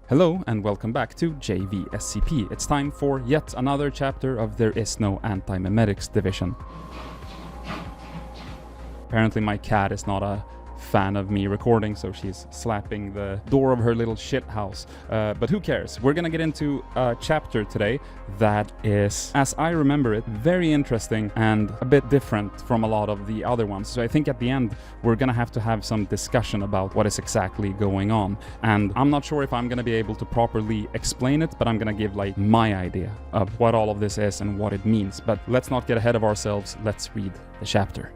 Hello and welcome back to JVSCP. It's time for yet another chapter of There Is No Antimemetics division. Apparently my cat is not a fan of me recording, so she's slapping the door of her little shit house. But who cares? We're gonna get into a chapter today that is, as I remember it, very interesting and a bit different from a lot of the other ones. So I think at the end we're gonna have to have some discussion about what is exactly going on. And I'm not sure if I'm gonna be able to properly explain it, but I'm gonna give like my idea of what all of this is and what it means. But let's not get ahead of ourselves. Let's read the chapter.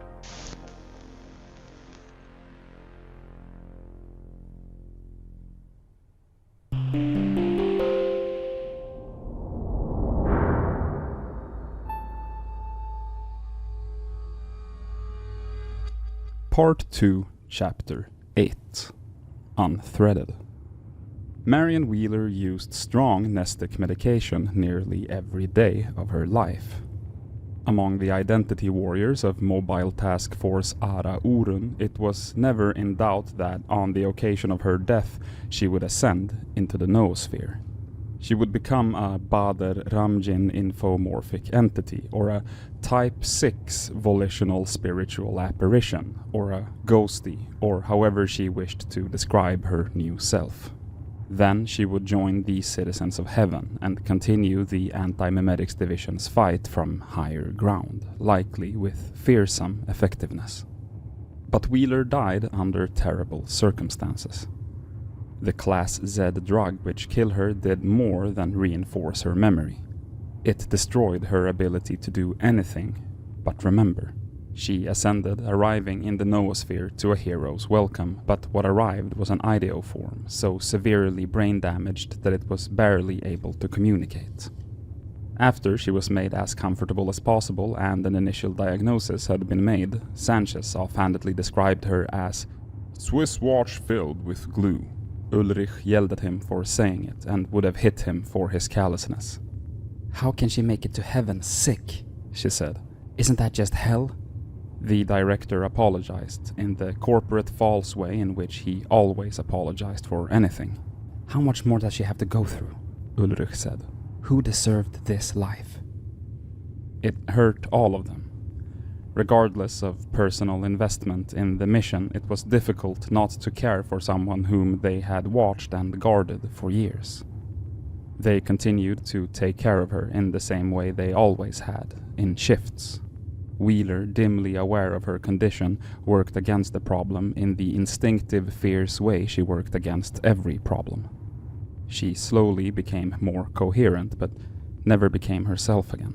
Part 2, Chapter 8, Unthreaded. Marian Wheeler used strong Nestic medication nearly every day of her life. Among the identity warriors of Mobile Task Force Ara Urun, it was never in doubt that on the occasion of her death she would ascend into the noosphere. She would become a Bader Ramjin infomorphic entity, or a Type 6 volitional spiritual apparition, or a ghosty, or however she wished to describe her new self. Then she would join the citizens of heaven and continue the Antimemetics Division's fight from higher ground, likely with fearsome effectiveness. But Wheeler died under terrible circumstances. The Class Z drug which killed her did more than reinforce her memory. It destroyed her ability to do anything but remember. She ascended, arriving in the noosphere to a hero's welcome, but what arrived was an ideoform, so severely brain damaged that it was barely able to communicate. After she was made as comfortable as possible and an initial diagnosis had been made, Sanchez offhandedly described her as Swiss watch filled with glue. Ulrich yelled at him for saying it and would have hit him for his callousness. "How can she make it to heaven sick?" she said. "Isn't that just hell?" The director apologized in the corporate false way in which he always apologized for anything. "How much more does she have to go through?" Ulrich said. "Who deserved this life?" It hurt all of them. Regardless of personal investment in the mission, it was difficult not to care for someone whom they had watched and guarded for years. They continued to take care of her in the same way they always had, in shifts. Wheeler, dimly aware of her condition, worked against the problem in the instinctive, fierce way she worked against every problem. She slowly became more coherent, but never became herself again.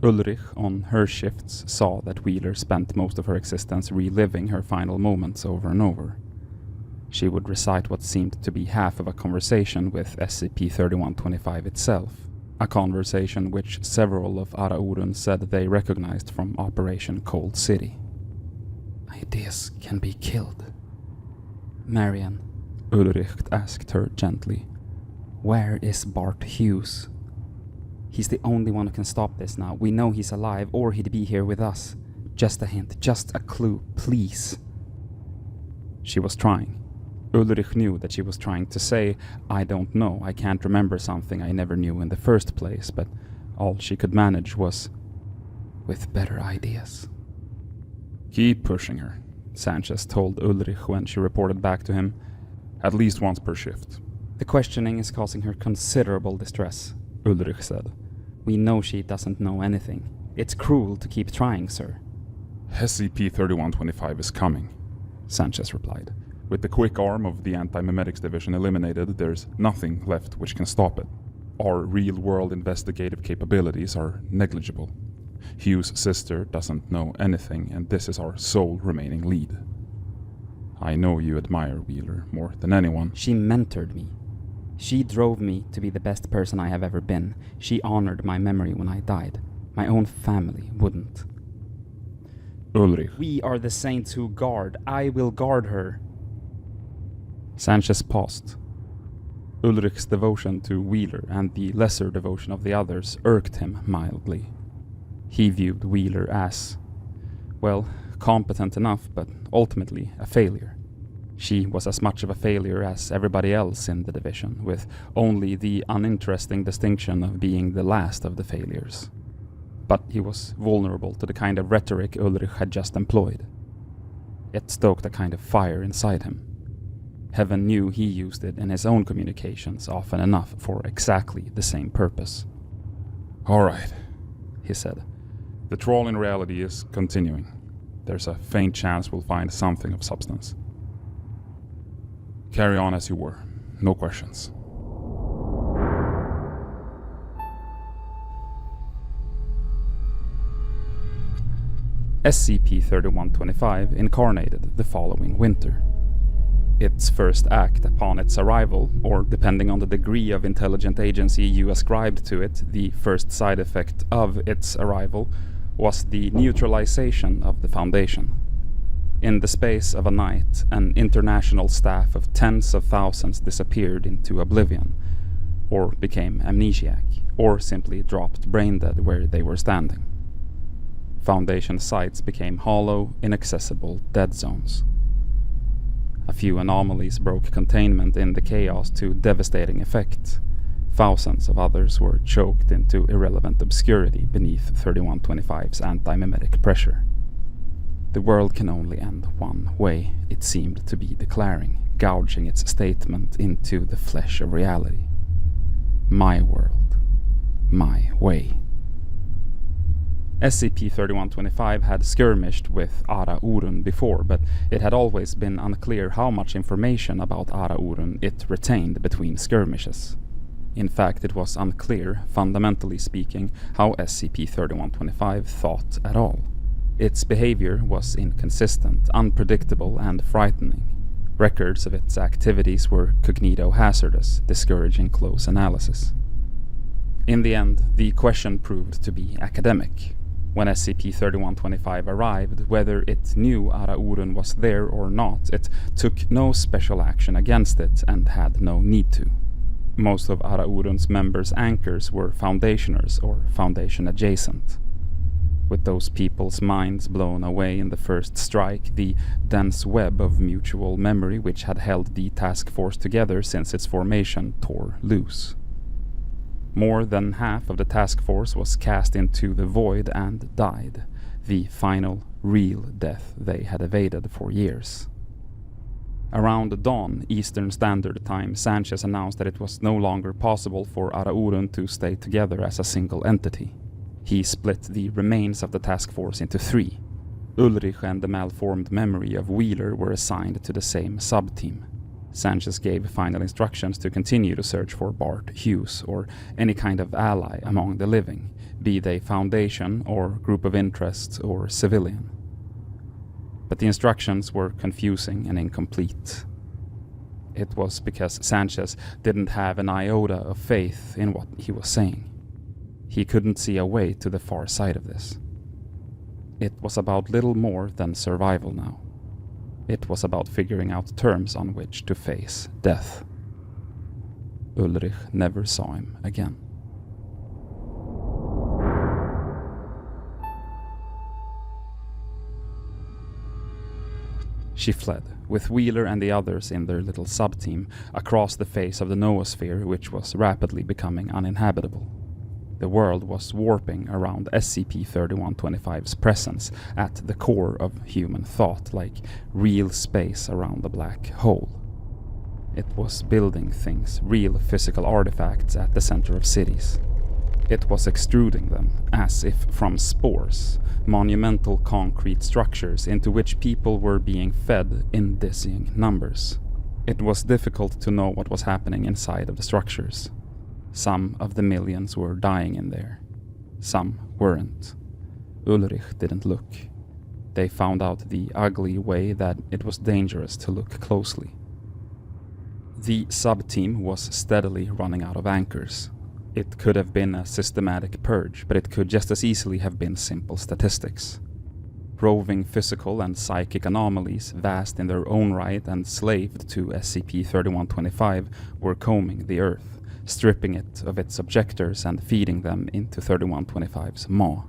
Ulrich, on her shifts, saw that Wheeler spent most of her existence reliving her final moments over and over. She would recite what seemed to be half of a conversation with SCP-3125 itself, a conversation which several of Ara Urun said they recognized from Operation Cold City. "Ideas can be killed." "Marian," Ulrich asked her gently, "where is Bart Hughes? He's the only one who can stop this now. We know he's alive, or he'd be here with us. Just a hint, just a clue, please." She was trying. Ulrich knew that she was trying to say, "I don't know, I can't remember something I never knew in the first place," but all she could manage was, "with better ideas." "Keep pushing her," Sanchez told Ulrich when she reported back to him. "At least once per shift." "The questioning is causing her considerable distress," Ulrich said. "We know she doesn't know anything. It's cruel to keep trying, sir." SCP-3125 is coming, Sanchez replied. "With the quick arm of the Antimemetics Division eliminated, there's nothing left which can stop it. Our real-world investigative capabilities are negligible. Hugh's sister doesn't know anything, and this is our sole remaining lead. I know you admire Wheeler more than anyone." "She mentored me. She drove me to be the best person I have ever been. She honored my memory when I died. My own family wouldn't." "Ulrich." "We are the saints who guard. I will guard her." Sanchez paused. Ulrich's devotion to Wheeler and the lesser devotion of the others irked him mildly. He viewed Wheeler as, well, competent enough, but ultimately a failure. She was as much of a failure as everybody else in the division, with only the uninteresting distinction of being the last of the failures. But he was vulnerable to the kind of rhetoric Ulrich had just employed. It stoked a kind of fire inside him. Heaven knew he used it in his own communications often enough for exactly the same purpose. All right, He said. the trawl in reality is continuing. There's a faint chance we'll find something of substance. Carry on as you were. No questions. SCP-3125 incarnated the following winter. Its first act upon its arrival, or depending on the degree of intelligent agency you ascribed to it, the first side effect of its arrival, was the neutralization of the Foundation. In the space of a night, an international staff of tens of thousands disappeared into oblivion, or became amnesiac, or simply dropped brain-dead where they were standing. Foundation sites became hollow, inaccessible dead zones. A few anomalies broke containment in the chaos to devastating effect. Thousands of others were choked into irrelevant obscurity beneath 3125's antimemetic pressure. The world can only end one way, it seemed to be declaring, gouging its statement into the flesh of reality. My world. My way. SCP-3125 had skirmished with Ara Urun before, but it had always been unclear how much information about Ara Urun it retained between skirmishes. In fact, it was unclear, fundamentally speaking, how SCP-3125 thought at all. Its behavior was inconsistent, unpredictable, and frightening. Records of its activities were cognito-hazardous, discouraging close analysis. In the end, the question proved to be academic. When SCP-3125 arrived, whether it knew Ara Urun was there or not, it took no special action against it and had no need to. Most of Ara Urun's members' anchors were Foundationers or Foundation adjacent. With those people's minds blown away in the first strike, the dense web of mutual memory which had held the task force together since its formation tore loose. More than half of the task force was cast into the void and died, the final, real death they had evaded for years. Around dawn, Eastern Standard Time, Sanchez announced that it was no longer possible for Ara Urun to stay together as a single entity. He split the remains of the task force into three. Ulrich and the malformed memory of Wheeler were assigned to the same sub-team. Sanchez gave final instructions to continue to search for Bart Hughes or any kind of ally among the living, be they Foundation or group of interest or civilian. But the instructions were confusing and incomplete. It was because Sanchez didn't have an iota of faith in what he was saying. He couldn't see a way to the far side of this. It was about little more than survival now. It was about figuring out terms on which to face death. Ulrich never saw him again. She fled, with Wheeler and the others in their little sub-team, across the face of the noosphere, which was rapidly becoming uninhabitable. The world was warping around SCP-3125's presence at the core of human thought, like real space around a black hole. It was building things, real physical artifacts at the center of cities. It was extruding them, as if from spores, monumental concrete structures into which people were being fed in dizzying numbers. It was difficult to know what was happening inside of the structures. Some of the millions were dying in there. Some weren't. Ulrich didn't look. They found out the ugly way that it was dangerous to look closely. The sub-team was steadily running out of anchors. It could have been a systematic purge, but it could just as easily have been simple statistics. Roving physical and psychic anomalies, vast in their own right and slaved to SCP-3125, were combing the Earth, stripping it of its objectors and feeding them into 3125's maw.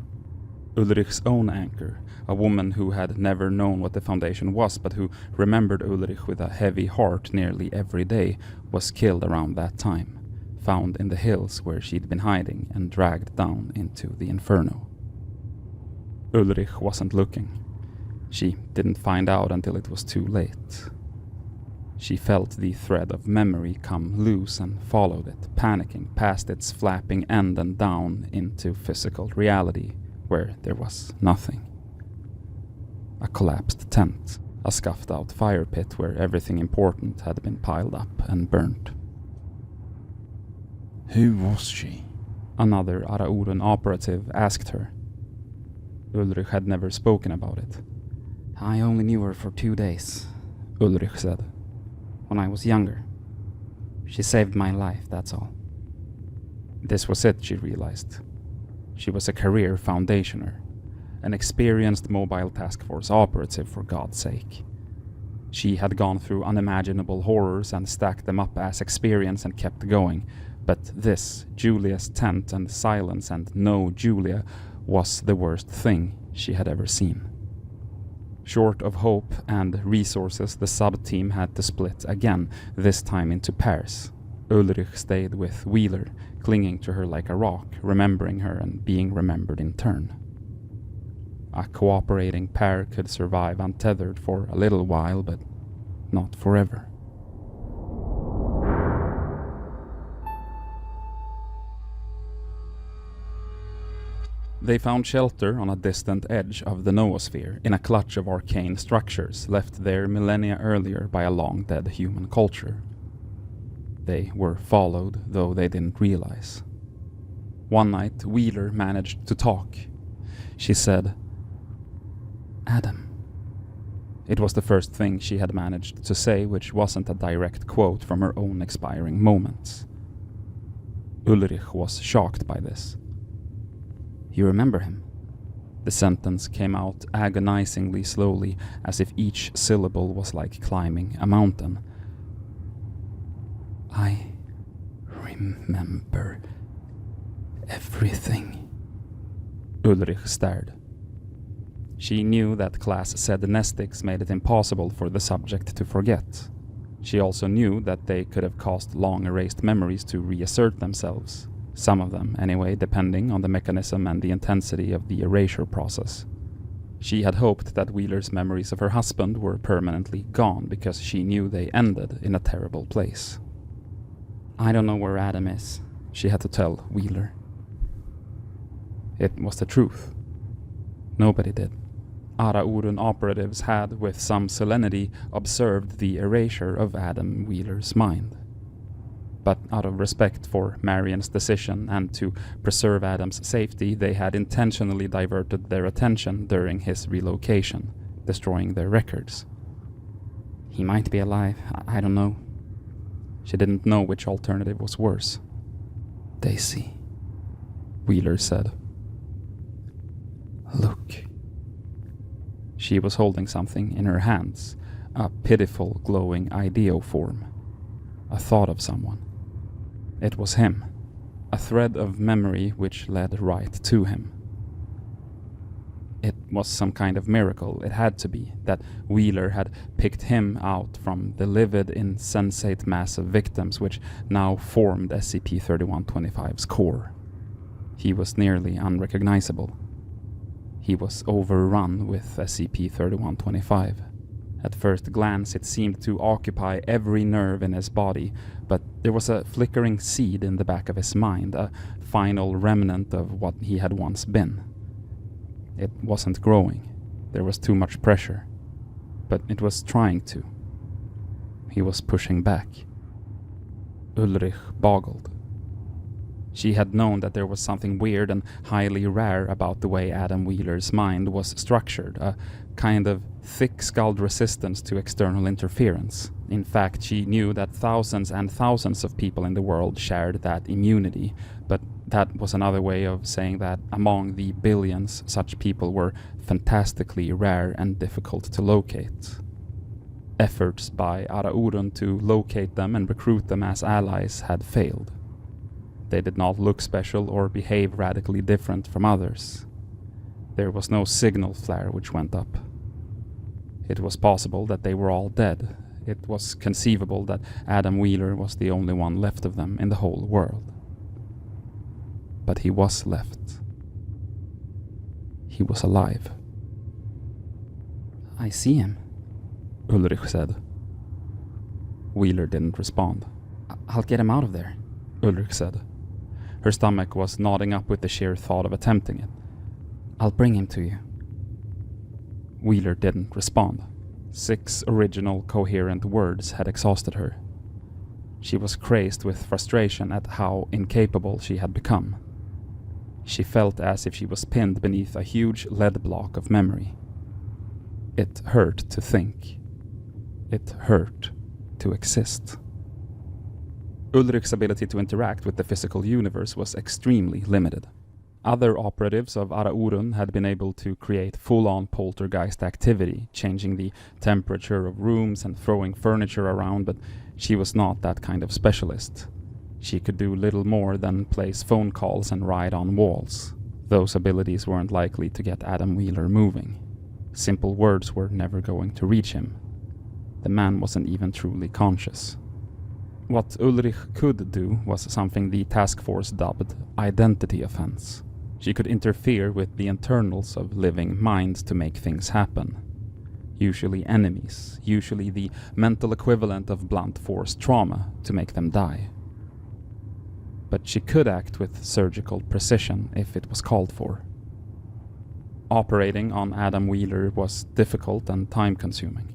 Ulrich's own anchor, a woman who had never known what the Foundation was but who remembered Ulrich with a heavy heart nearly every day, was killed around that time, found in the hills where she'd been hiding and dragged down into the inferno. Ulrich wasn't looking. She didn't find out until it was too late. She felt the thread of memory come loose and followed it, panicking past its flapping end and down into physical reality, where there was nothing. A collapsed tent, a scuffed-out fire pit where everything important had been piled up and burnt. Who was she? Another Arauren operative asked her. Ulrich had never spoken about it. I only knew her for 2 days, Ulrich said. when I was younger. She saved my life, that's all. This was it, she realized. She was a career foundationer, an experienced mobile task force operative, for God's sake. She had gone through unimaginable horrors and stacked them up as experience and kept going, but this, Julia's tent and silence and no Julia, was the worst thing she had ever seen. Short of hope and resources, the sub-team had to split again, this time into pairs. Ulrich stayed with Wheeler, clinging to her like a rock, remembering her and being remembered in turn. A cooperating pair could survive untethered for a little while, but not forever. They found shelter on a distant edge of the noosphere, in a clutch of arcane structures left there millennia earlier by a long-dead human culture. They were followed, though they didn't realize. One night, Wheeler managed to talk. She said, "Adam." It was the first thing she had managed to say, which wasn't a direct quote from her own expiring moments. Ulrich was shocked by this. You remember him? The sentence came out agonizingly slowly, as if each syllable was like climbing a mountain. I remember everything. Ulrich stared. She knew that class sedanistics made it impossible for the subject to forget. She also knew that they could have caused long-erased memories to reassert themselves. Some of them, anyway, depending on the mechanism and the intensity of the erasure process. She had hoped that Wheeler's memories of her husband were permanently gone because she knew they ended in a terrible place. I don't know where Adam is, she had to tell Wheeler. It was the truth. Nobody did. Arauren operatives had, with some solemnity, observed the erasure of Adam Wheeler's mind. But out of respect for Marion's decision and to preserve Adam's safety, they had intentionally diverted their attention during his relocation, destroying their records. He might be alive, I don't know. She didn't know which alternative was worse. Daisy, Wheeler said. Look. She was holding something in her hands, a pitiful, glowing ideoform, a thought of someone. It was him, a thread of memory which led right to him. It was some kind of miracle, it had to be, that Wheeler had picked him out from the livid, insensate mass of victims which now formed SCP-3125's core. He was nearly unrecognizable. He was overrun with SCP-3125. At first glance, it seemed to occupy every nerve in his body, but there was a flickering seed in the back of his mind, a final remnant of what he had once been. It wasn't growing. There was too much pressure. But it was trying to. He was pushing back. Ulrich boggled. She had known that there was something weird and highly rare about the way Adam Wheeler's mind was structured, a kind of thick-skulled resistance to external interference. In fact, she knew that thousands and thousands of people in the world shared that immunity, but that was another way of saying that among the billions, such people were fantastically rare and difficult to locate. Efforts by Arauren to locate them and recruit them as allies had failed. They did not look special or behave radically different from others. There was no signal flare which went up. It was possible that they were all dead. It was conceivable that Adam Wheeler was the only one left of them in the whole world. But he was left. He was alive. I see him, Ulrich said. Wheeler didn't respond. I'll get him out of there, Ulrich said. Her stomach was nodding up with the sheer thought of attempting it. I'll bring him to you. Wheeler didn't respond. 6 original, coherent words had exhausted her. She was crazed with frustration at how incapable she had become. She felt as if she was pinned beneath a huge lead block of memory. It hurt to think. It hurt to exist. Ulrich's ability to interact with the physical universe was extremely limited. Other operatives of Araurun had been able to create full-on poltergeist activity, changing the temperature of rooms and throwing furniture around, but she was not that kind of specialist. She could do little more than place phone calls and ride on walls. Those abilities weren't likely to get Adam Wheeler moving. Simple words were never going to reach him. The man wasn't even truly conscious. What Ulrich could do was something the task force dubbed identity offense. She could interfere with the internals of living minds to make things happen. Usually enemies, usually the mental equivalent of blunt force trauma, to make them die. But she could act with surgical precision if it was called for. Operating on Adam Wheeler was difficult and time-consuming.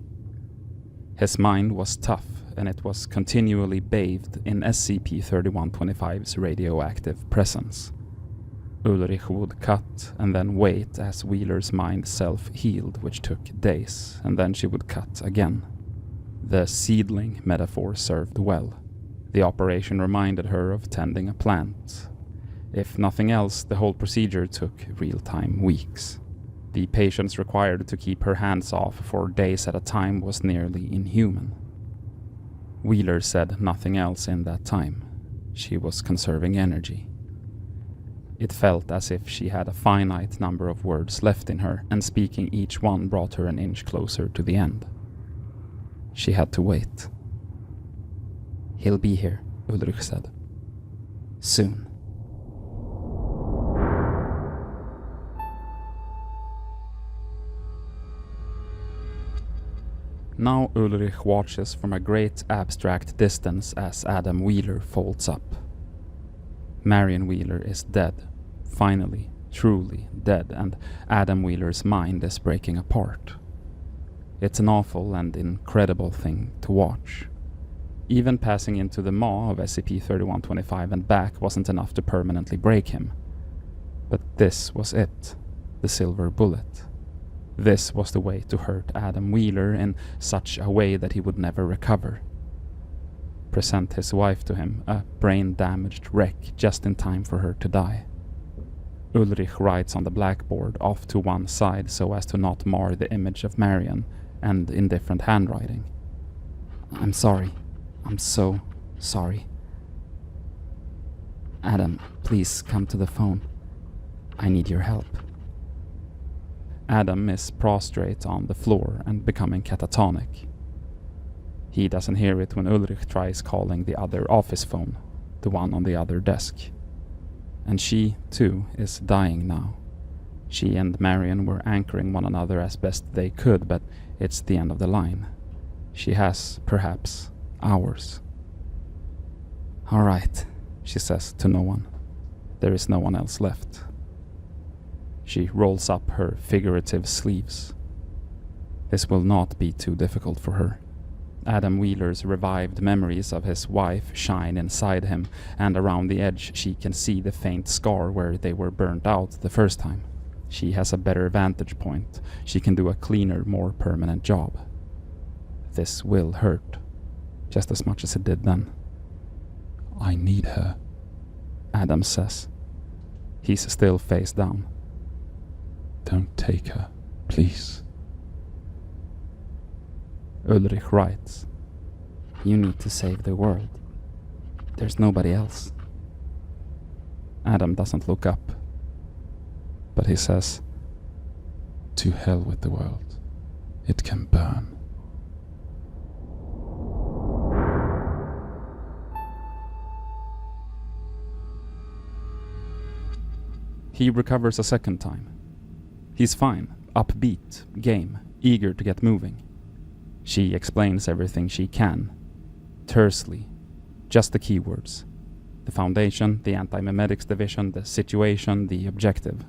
His mind was tough, and it was continually bathed in SCP-3125's radioactive presence. Ulrich would cut and then wait as Wheeler's mind self-healed, which took days, and then she would cut again. The seedling metaphor served well. The operation reminded her of tending a plant. If nothing else, the whole procedure took real-time weeks. The patience required to keep her hands off for days at a time was nearly inhuman. Wheeler said nothing else in that time. She was conserving energy. It felt as if she had a finite number of words left in her, and speaking each one brought her an inch closer to the end. She had to wait. He'll be here, Ulrich said. soon. Now Ulrich watches from a great abstract distance as Adam Wheeler folds up. Marion Wheeler is dead, finally, truly dead, and Adam Wheeler's mind is breaking apart. It's an awful and incredible thing to watch. Even passing into the maw of SCP-3125 and back wasn't enough to permanently break him. But this was it, the silver bullet. This was the way to hurt Adam Wheeler in such a way that he would never recover. Present his wife to him, a brain-damaged wreck just in time for her to die. Ulrich writes on the blackboard off to one side so as to not mar the image of Marion, and in different handwriting. I'm sorry. I'm so sorry. Adam, please come to the phone. I need your help. Adam is prostrate on the floor and becoming catatonic. He doesn't hear it when Ulrich tries calling the other office phone, the one on the other desk. And she, too, is dying now. She and Marion were anchoring one another as best they could, but it's the end of the line. She has, perhaps, hours. All right, she says to no one. There is no one else left. She rolls up her figurative sleeves. This will not be too difficult for her. Adam Wheeler's revived memories of his wife shine inside him, and around the edge she can see the faint scar where they were burnt out the first time. She has a better vantage point. She can do a cleaner, more permanent job. This will hurt, just as much as it did then. I need her, Adam says. He's still face down. Don't take her, please. Ulrich writes. You need to save the world. There's nobody else. Adam doesn't look up, but he says, To hell with the world. It can burn. He recovers a second time. He's fine, upbeat, game, eager to get moving. She explains everything she can, tersely, just the keywords. The foundation, the antimemetics division, the situation, the objective.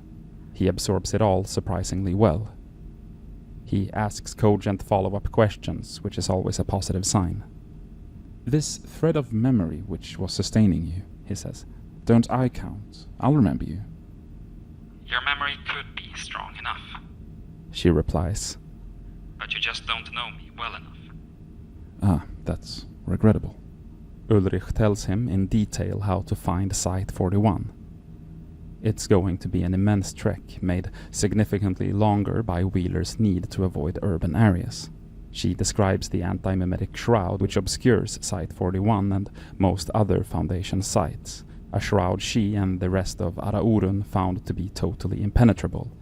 He absorbs it all surprisingly well. He asks cogent follow-up questions, which is always a positive sign. This thread of memory which was sustaining you, he says, don't I count? I'll remember you. Your memory could be strong enough, She replies. but you just don't know me well enough. Ah, that's regrettable. Ulrich tells him in detail how to find Site 41. It's going to be an immense trek, made significantly longer by Wheeler's need to avoid urban areas. She describes the anti-memetic shroud which obscures Site 41 and most other Foundation sites, a shroud she and the rest of Araurun found to be totally impenetrable.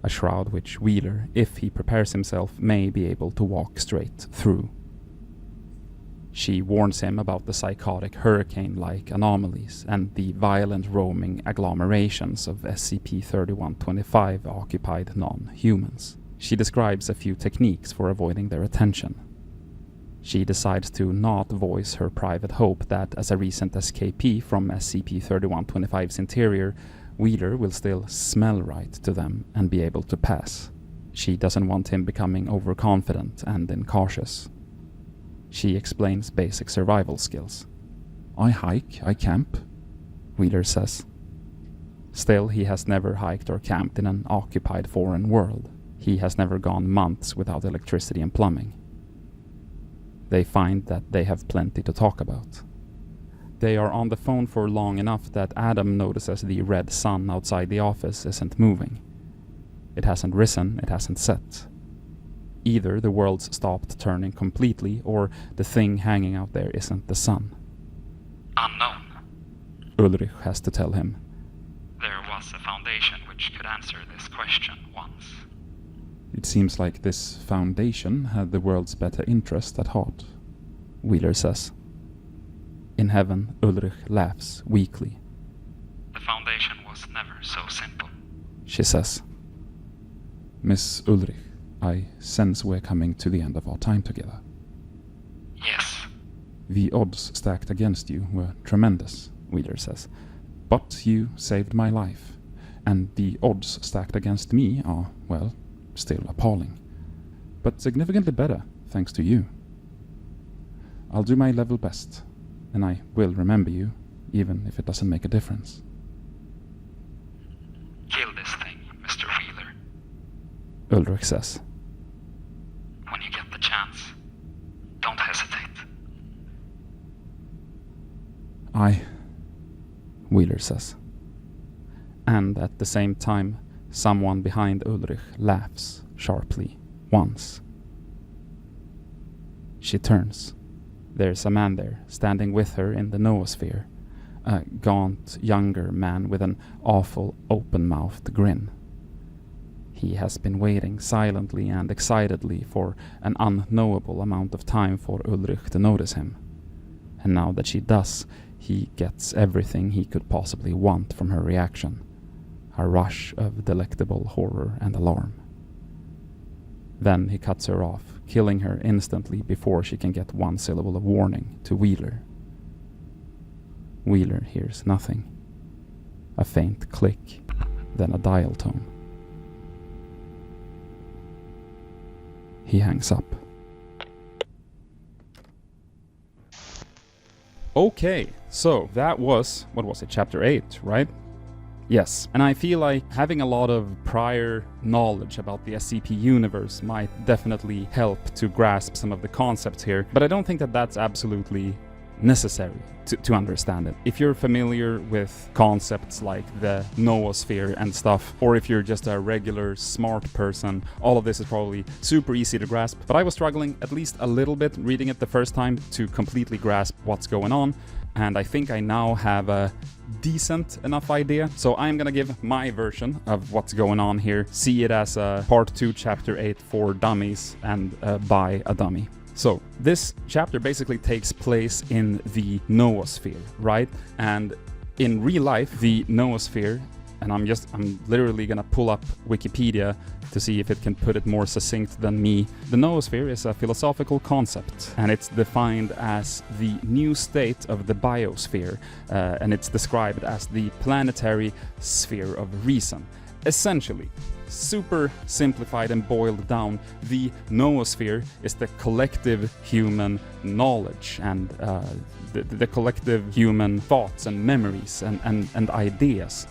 A shroud which Wheeler, if he prepares himself, may be able to walk straight through. She warns him about the psychotic hurricane-like anomalies and the violent roaming agglomerations of SCP-3125 occupied non-humans. She describes a few techniques for avoiding their attention. She decides to not voice her private hope that as a recent escapee from SCP-3125's interior, Wheeler will still smell right to them and be able to pass. She doesn't want him becoming overconfident and incautious. She explains basic survival skills. I hike, I camp, Wheeler says. Still, he has never hiked or camped in an occupied foreign world. He has never gone months without electricity and plumbing. They find that they have plenty to talk about. They are on the phone for long enough that Adam notices the red sun outside the office isn't moving. It hasn't risen, it hasn't set. Either the world's stopped turning completely, or the thing hanging out there isn't the sun. Unknown. Ulrich has to tell him. There was a foundation which could answer this question once. It seems like this foundation had the world's better interest at heart. Wheeler says. In heaven, Ulrich laughs weakly. The foundation was never so simple. She says. Miss Ulrich, I sense we're coming to the end of our time together. Yes. The odds stacked against you were tremendous, Wheeler says. but you saved my life, and the odds stacked against me are, well, still appalling, but significantly better thanks to you. I'll do my level best, and I will remember you, even if it doesn't make a difference. Kill this thing, Mr. Wheeler. Ulrich says. When you get the chance, don't hesitate. Wheeler says. And at the same time, someone behind Ulrich laughs sharply once. She turns. There's a man there, standing with her in the noosphere. A gaunt, younger man with an awful, open-mouthed grin. He has been waiting silently and excitedly for an unknowable amount of time for Ulrich to notice him. And now that she does, he gets everything he could possibly want from her reaction. A rush of delectable horror and alarm. Then he cuts her off, killing her instantly before she can get one syllable of warning to Wheeler. Wheeler hears nothing. A faint click, then a dial tone. He hangs up. Okay, so that was, what was it, chapter 8, right? Yes, and I feel like having a lot of prior knowledge about the SCP universe might definitely help to grasp some of the concepts here, but I don't think that that's absolutely necessary to understand it. If you're familiar with concepts like the noosphere and stuff, or if you're just a regular smart person, all of this is probably super easy to grasp, but I was struggling at least a little bit reading it the first time to completely grasp what's going on, and I think I now have a decent enough idea. So I'm gonna give my version of what's going on here. See it as a part 2, chapter 8 for dummies and by a dummy. So this chapter basically takes place in the noosphere, right? And in real life, the noosphere, and I'm literally gonna pull up Wikipedia to see if it can put it more succinct than me. The noosphere is a philosophical concept, and it's defined as the new state of the biosphere, and it's described as the planetary sphere of reason. Essentially, super simplified and boiled down, the noosphere is the collective human knowledge and the collective human thoughts and memories and ideas.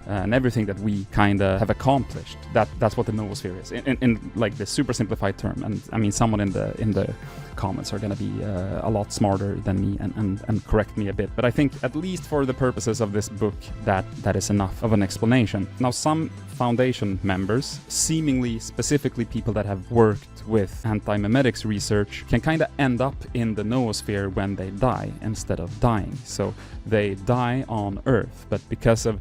And everything that we kind of have accomplished, that's what the noosphere is in like the super simplified term. And I mean, someone in the comments are going to be a lot smarter than me and correct me a bit, but I think at least for the purposes of this book that is enough of an explanation. Now, some Foundation members, seemingly specifically people that have worked with antimemetics research, can kind of end up in the noosphere when they die instead of dying. So they die on Earth, but because of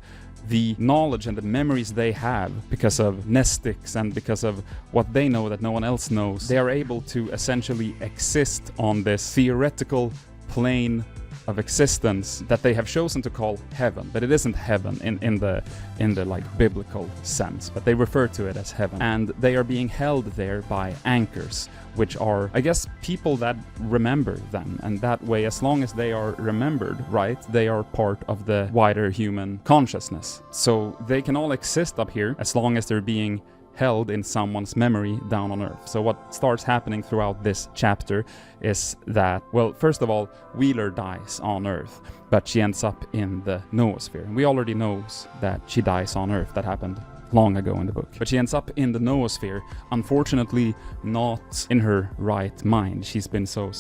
the knowledge and the memories they have, because of nestics and because of what they know that no one else knows, they are able to essentially exist on this theoretical plane of existence that they have chosen to call heaven. But it isn't heaven in the like biblical sense, but they refer to it as heaven. And they are being held there by anchors, which are, I guess, people that remember them. And that way, as long as they are remembered, right, they are part of the wider human consciousness. So they can all exist up here as long as they're being held in someone's memory down on Earth. So what starts happening throughout this chapter is that, well, first of all, Wheeler dies on Earth, but she ends up in the noosphere. And we already knows that she dies on Earth. That happened long ago in the book. But she ends up in the noosphere, unfortunately not in her right mind. She's been so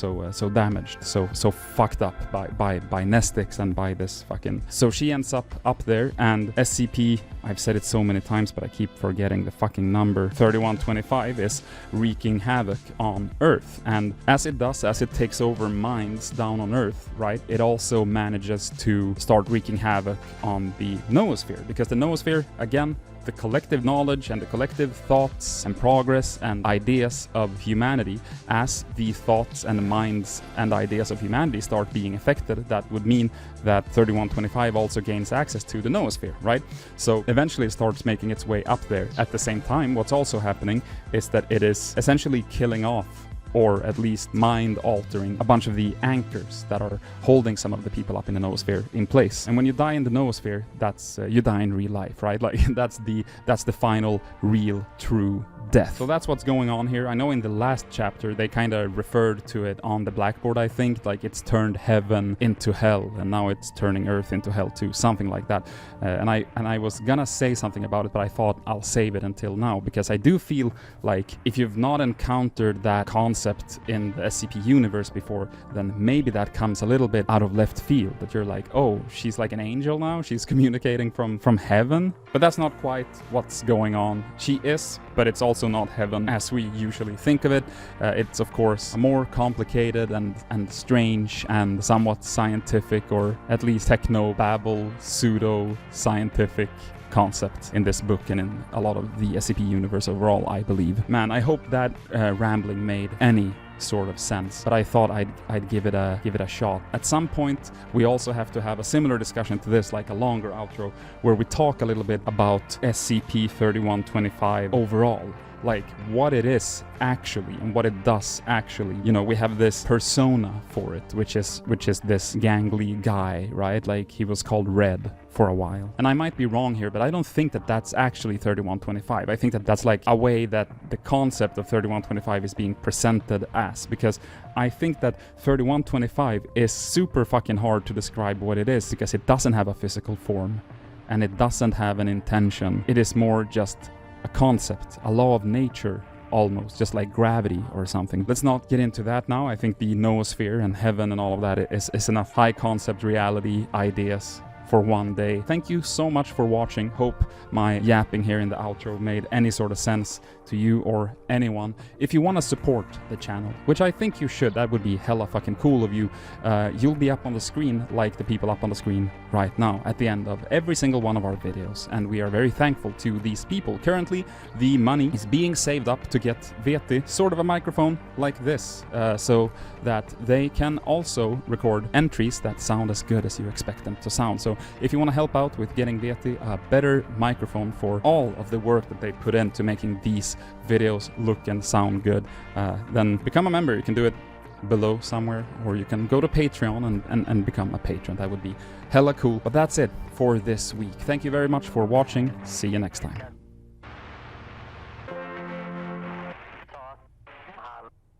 damaged, so fucked up by nestics and by this fucking... So she ends up there, and SCP, I've said it so many times, but I keep forgetting the fucking number, 3125 is wreaking havoc on Earth. And as it does, as it takes over minds down on Earth, right, it also manages to start wreaking havoc on the noosphere, because the noosphere, again, the collective knowledge and the collective thoughts and progress and ideas of humanity, as the thoughts and the minds and ideas of humanity start being affected, that would mean that 3125 also gains access to the noosphere, right? So eventually it starts making its way up there. At the same time, what's also happening is that it is essentially killing off, or at least mind-altering, a bunch of the anchors that are holding some of the people up in the noosphere in place. And when you die in the noosphere, that's you die in real life, right? Like that's the final, real, true death. So that's what's going on here. I know in the last chapter they kind of referred to it on the blackboard, I think, like it's turned heaven into hell, and now it's turning Earth into hell too, something like that. And I was gonna say something about it, but I thought I'll save it until now, because I do feel like if you've not encountered that concept in the SCP universe before, then maybe that comes a little bit out of left field, that you're like, oh, she's like an angel now, she's communicating from heaven. But that's not quite what's going on. She is, but it's also not heaven as we usually think of it. It's of course a more complicated and strange and somewhat scientific, or at least techno-babble, pseudo-scientific concept in this book and in a lot of the SCP universe overall, I believe. Man, I hope that rambling made any sort of sense, but I thought I'd give it a shot. At some point we also have to have a similar discussion to this, like a longer outro, where we talk a little bit about SCP-3125 overall, like what it is actually and what it does actually. You know, we have this persona for it, which is this gangly guy, right? Like he was called Red for a while. And I might be wrong here, but I don't think that that's actually 3125. I think that that's like a way that the concept of 3125 is being presented as, because I think that 3125 is super fucking hard to describe what it is, because it doesn't have a physical form and it doesn't have an intention. It is more just a concept, a law of nature, almost, just like gravity or something. Let's not get into that now. I think the noosphere and heaven and all of that is enough high concept reality ideas for one day. Thank you so much for watching. Hope my yapping here in the outro made any sort of sense to you or anyone. If you want to support the channel, which I think you should, that would be hella fucking cool of you, you'll be up on the screen like the people up on the screen right now at the end of every single one of our videos, and we are very thankful to these people. Currently, the money is being saved up to get Veeti sort of a microphone like this, so that they can also record entries that sound as good as you expect them to sound. So if you want to help out with getting Veeti a better microphone for all of the work that they put into making these videos look and sound good, then become a member. You can do it below somewhere, or you can go to Patreon and become a patron. That would be hella cool. But that's it for this week. Thank you very much for watching. See you next time.